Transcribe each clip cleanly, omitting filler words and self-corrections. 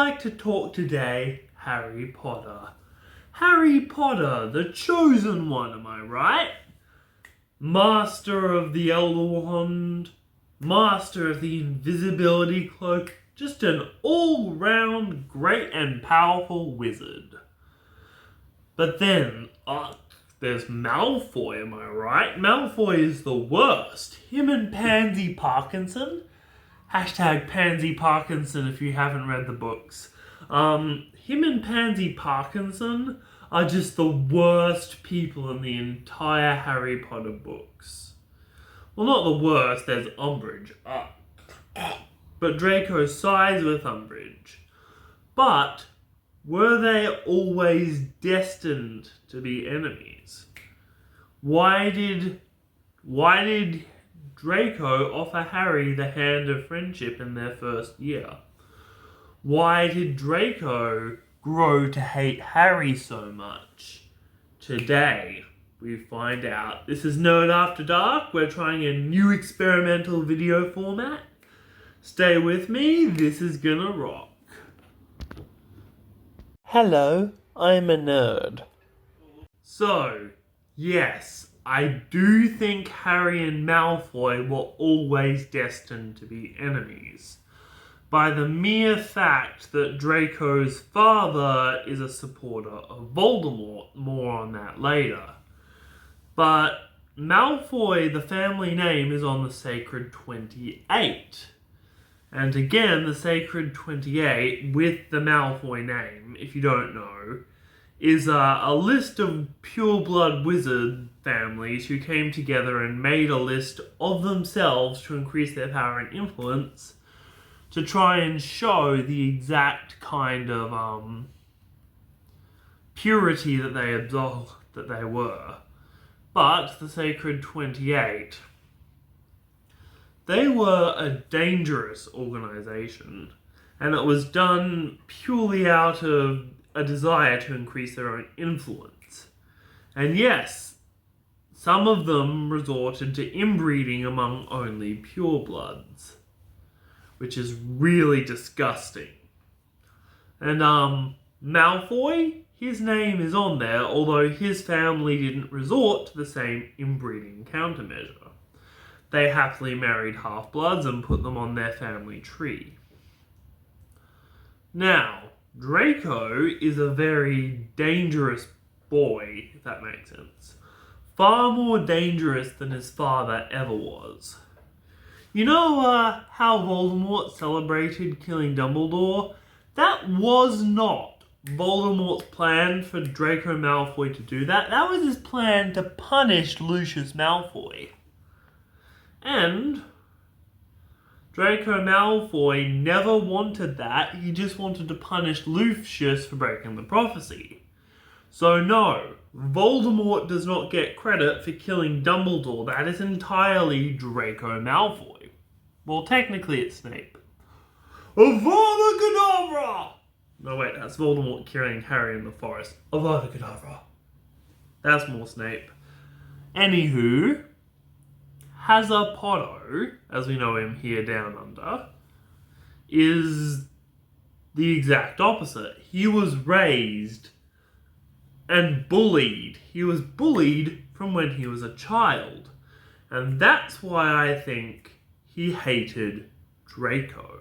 like to talk today Harry Potter. Harry Potter, the chosen one, am I right? Master of the Elder Wand, master of the invisibility cloak, just an all-round great and powerful wizard. But then, there's Malfoy, am I right? Malfoy is the worst. Him and Pansy Parkinson. Hashtag Pansy Parkinson if you haven't read the books. Him and Pansy Parkinson are just the worst people in the entire Harry Potter books. Well, not the worst, there's Umbridge. But Draco sides with Umbridge. But were they always destined to be enemies? Why did Draco offer Harry the hand of friendship in their first year? Why did Draco grow to hate Harry so much? Today, we find out. This is Nerd After Dark. We're trying a new experimental video format. Stay with me, this is gonna rock. Hello, I'm a nerd. So, yes, I do think Harry and Malfoy were always destined to be enemies, by the mere fact that Draco's father is a supporter of Voldemort. More on that later. But Malfoy, the family name, is on the Sacred 28. And again, the Sacred 28, with the Malfoy name, if you don't know, is a list of pure-blood wizard families who came together and made a list of themselves to increase their power and influence, to try and show the exact kind of purity that they were. But the Sacred 28, they were a dangerous organization, and it was done purely out of a desire to increase their own influence. And yes, some of them resorted to inbreeding among only purebloods, which is really disgusting. And Malfoy, his name is on there, although his family didn't resort to the same inbreeding countermeasure. They happily married half-bloods and put them on their family tree. Now, Draco is a very dangerous boy, if that makes sense. Far more dangerous than his father ever was. You know how Voldemort celebrated killing Dumbledore? That was not Voldemort's plan for Draco Malfoy to do that. That was his plan to punish Lucius Malfoy. And Draco Malfoy never wanted that. He just wanted to punish Lucius for breaking the prophecy. So no, Voldemort does not get credit for killing Dumbledore. That is entirely Draco Malfoy. Well, technically it's Snape. Avada Kedavra! No wait, that's Voldemort killing Harry in the forest. Avada Kedavra. That's more Snape. Anywho, Hazza Potter, as we know him here down under, is the exact opposite. He was raised and bullied. He was bullied from when he was a child. And that's why I think he hated Draco.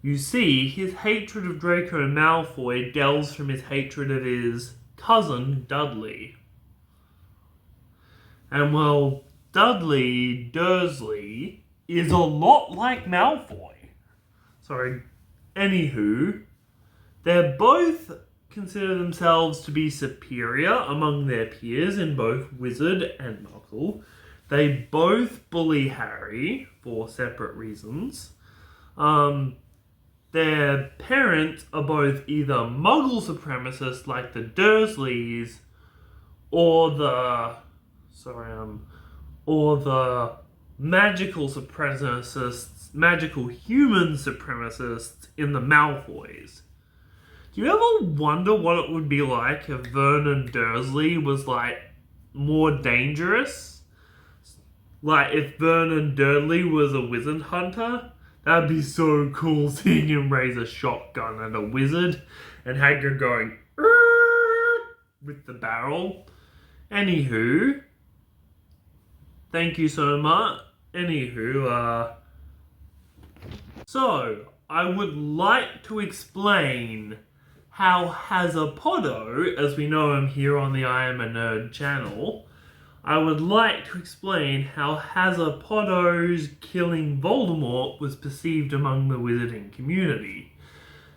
You see, his hatred of Draco Malfoy delves from his hatred of his cousin, Dudley. And well, Dudley Dursley is a lot like Malfoy. Anywho, they're both consider themselves to be superior among their peers in both Wizard and Muggle. They both bully Harry for separate reasons. Their parents are both either Muggle supremacists like the Dursleys or the magical supremacists, magical human supremacists in the Malfoys. Do you ever wonder what it would be like if Vernon Dursley was more dangerous? Like if Vernon Dursley was a wizard hunter? That'd be so cool seeing him raise a shotgun at a wizard and Hagrid going with the barrel. Anywho, thank you so much. So I would like to explain how Hazapoddo, as we know him here on the I Am a Nerd channel, I would like to explain how Hazapoddo's killing Voldemort was perceived among the wizarding community.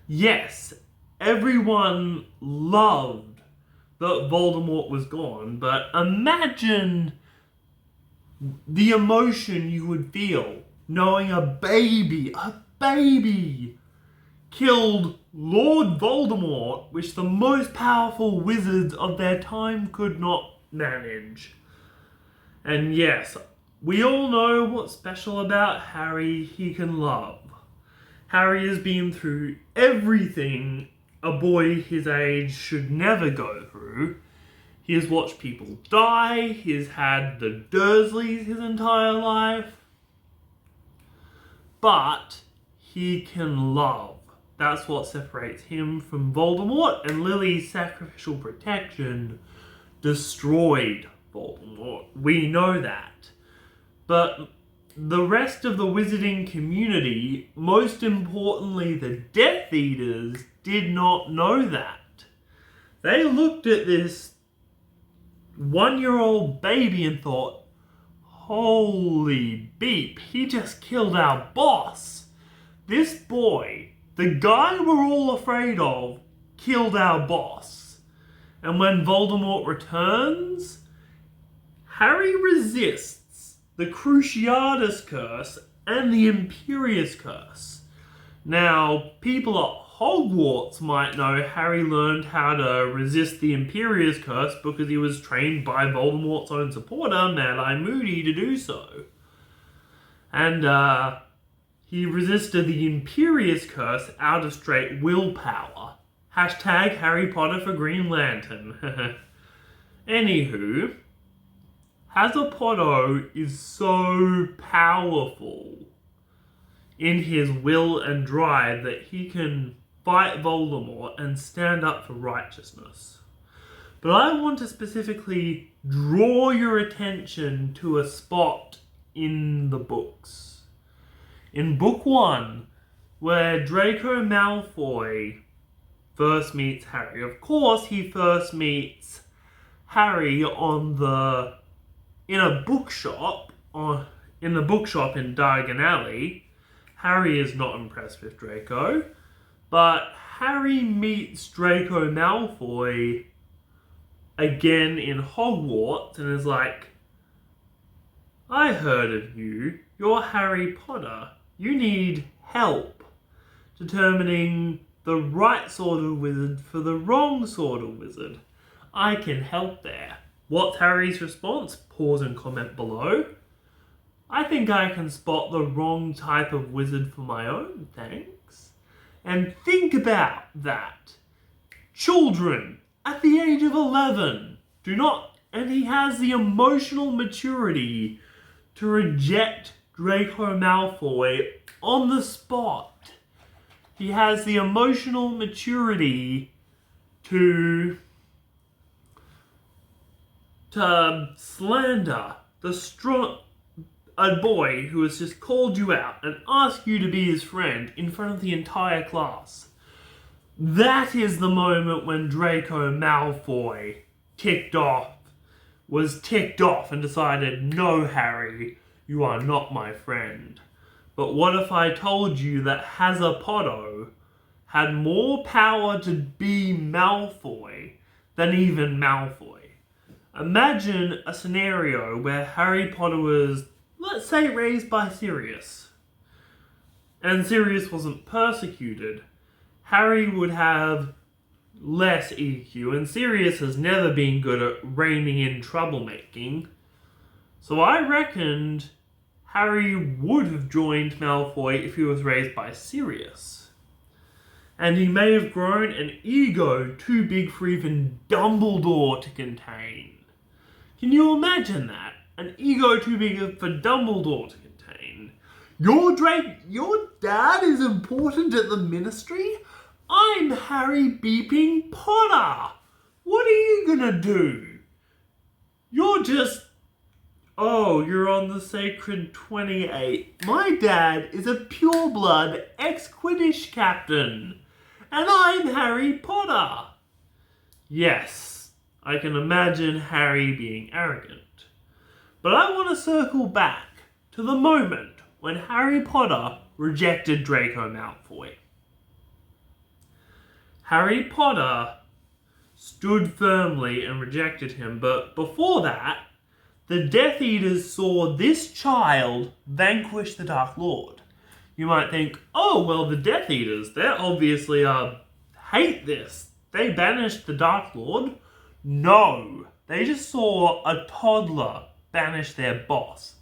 Yes, everyone loved that Voldemort was gone, but imagine the emotion you would feel knowing a baby killed Lord Voldemort, which the most powerful wizards of their time could not manage. And yes, we all know what's special about Harry. He can love. Harry has been through everything a boy his age should never go through. He has watched people die. He has had the Dursleys his entire life. But he can love. That's what separates him from Voldemort, and Lily's sacrificial protection destroyed Voldemort. We know that. But the rest of the wizarding community, most importantly the Death Eaters, did not know that. They looked at this one-year-old baby and thought, holy beep, he just killed our boss. This boy, the guy we're all afraid of, killed our boss. And when Voldemort returns, Harry resists the Cruciatus Curse and the Imperius Curse. Now, people at Hogwarts might know Harry learned how to resist the Imperius Curse because he was trained by Voldemort's own supporter, Mad-Eye Moody, to do so. And he resisted the Imperius Curse out of straight willpower. Hashtag Harry Potter for Green Lantern. Anywho, Hazapoddo is so powerful in his will and drive that he can fight Voldemort and stand up for righteousness. But I want to specifically draw your attention to a spot in the books. In book 1, where Draco Malfoy first meets Harry. Of course, he first meets Harry in a bookshop in Diagon Alley. Harry is not impressed with Draco, but Harry meets Draco Malfoy again in Hogwarts and is like, I heard of you. You're Harry Potter. You need help determining the right sort of wizard for the wrong sort of wizard. I can help there. What's Harry's response? Pause and comment below. I think I can spot the wrong type of wizard for my own, thanks. And think about that. Children at the age of 11 do not, and he has the emotional maturity to reject Draco Malfoy on the spot. He has the emotional maturity to slander a boy who has just called you out and asked you to be his friend in front of the entire class. That is the moment when Draco Malfoy was ticked off and decided, no, Harry, you are not my friend. But what if I told you that Hazapoddo had more power to be Malfoy than even Malfoy? Imagine a scenario where Harry Potter was, let's say, raised by Sirius, and Sirius wasn't persecuted. Harry would have less EQ, and Sirius has never been good at reining in troublemaking. So I reckoned Harry would have joined Malfoy if he was raised by Sirius. And he may have grown an ego too big for even Dumbledore to contain. Can you imagine that? An ego too big for Dumbledore to contain. Your dad is important at the ministry? I'm Harry beeping Potter. What are you gonna do? You're on the sacred 28. My dad is a pureblood ex-Quidditch captain. And I'm Harry Potter. Yes, I can imagine Harry being arrogant. But I want to circle back to the moment when Harry Potter rejected Draco Malfoy. Harry Potter stood firmly and rejected him, but before that, the Death Eaters saw this child vanquish the Dark Lord. You might think, oh, well, the Death Eaters, they obviously hate this. They banished the Dark Lord. No, they just saw a toddler banish their boss.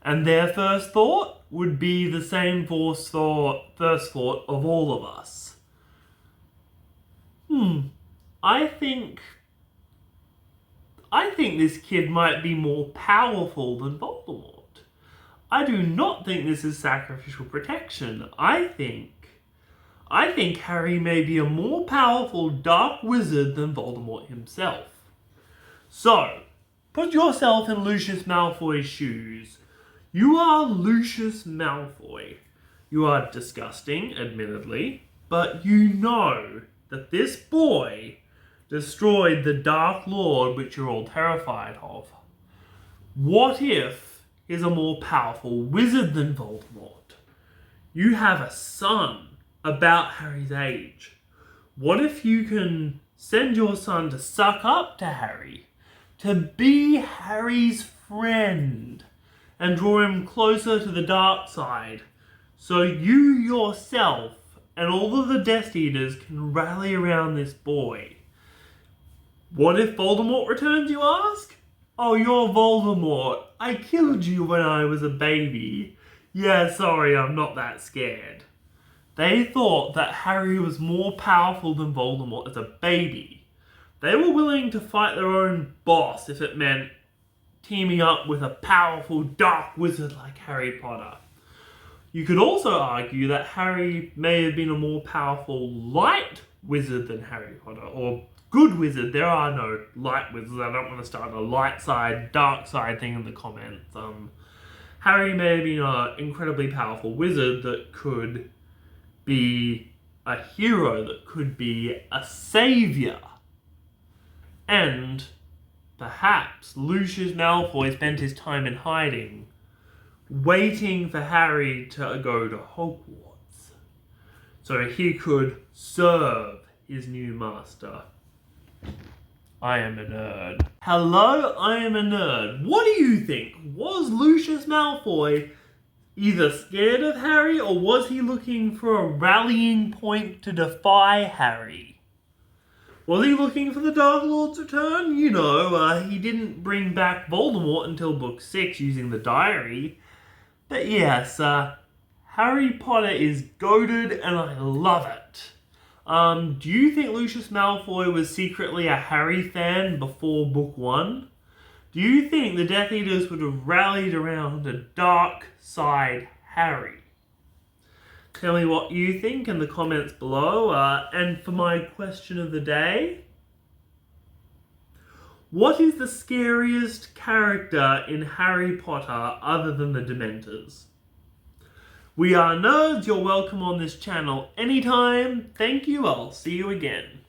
And their first thought would be the same first thought of all of us. I think this kid might be more powerful than Voldemort. I do not think this is sacrificial protection. I think Harry may be a more powerful dark wizard than Voldemort himself. So, put yourself in Lucius Malfoy's shoes. You are Lucius Malfoy. You are disgusting, admittedly, but you know that this boy destroyed the Dark Lord which you're all terrified of. What if he's a more powerful wizard than Voldemort? You have a son about Harry's age. What if you can send your son to suck up to Harry, to be Harry's friend, and draw him closer to the dark side, so you yourself and all of the Death Eaters can rally around this boy? What if Voldemort returns, you ask? Oh, you're Voldemort. I killed you when I was a baby. Yeah, sorry, I'm not that scared. They thought that Harry was more powerful than Voldemort as a baby. They were willing to fight their own boss if it meant teaming up with a powerful dark wizard like Harry Potter. You could also argue that Harry may have been a more powerful light wizard than Harry Potter, or good wizard. There are no light wizards. I don't want to start a light side, dark side thing in the comments. Harry may have been an incredibly powerful wizard that could be a hero, that could be a savior. And perhaps Lucius Malfoy spent his time in hiding, waiting for Harry to go to Hogwarts, so he could serve his new master. I am a nerd. Hello, I am a nerd. What do you think? Was Lucius Malfoy either scared of Harry, or was he looking for a rallying point to defy Harry? Was he looking for the Dark Lord's return? You know, he didn't bring back Voldemort until book 6 using the diary. But yes, Harry Potter is goated and I love it. Do you think Lucius Malfoy was secretly a Harry fan before book 1? Do you think the Death Eaters would have rallied around a dark side Harry? Tell me what you think in the comments below. And for my question of the day, what is the scariest character in Harry Potter other than the Dementors? We are nerds. You're welcome on this channel anytime. Thank you. I'll see you again.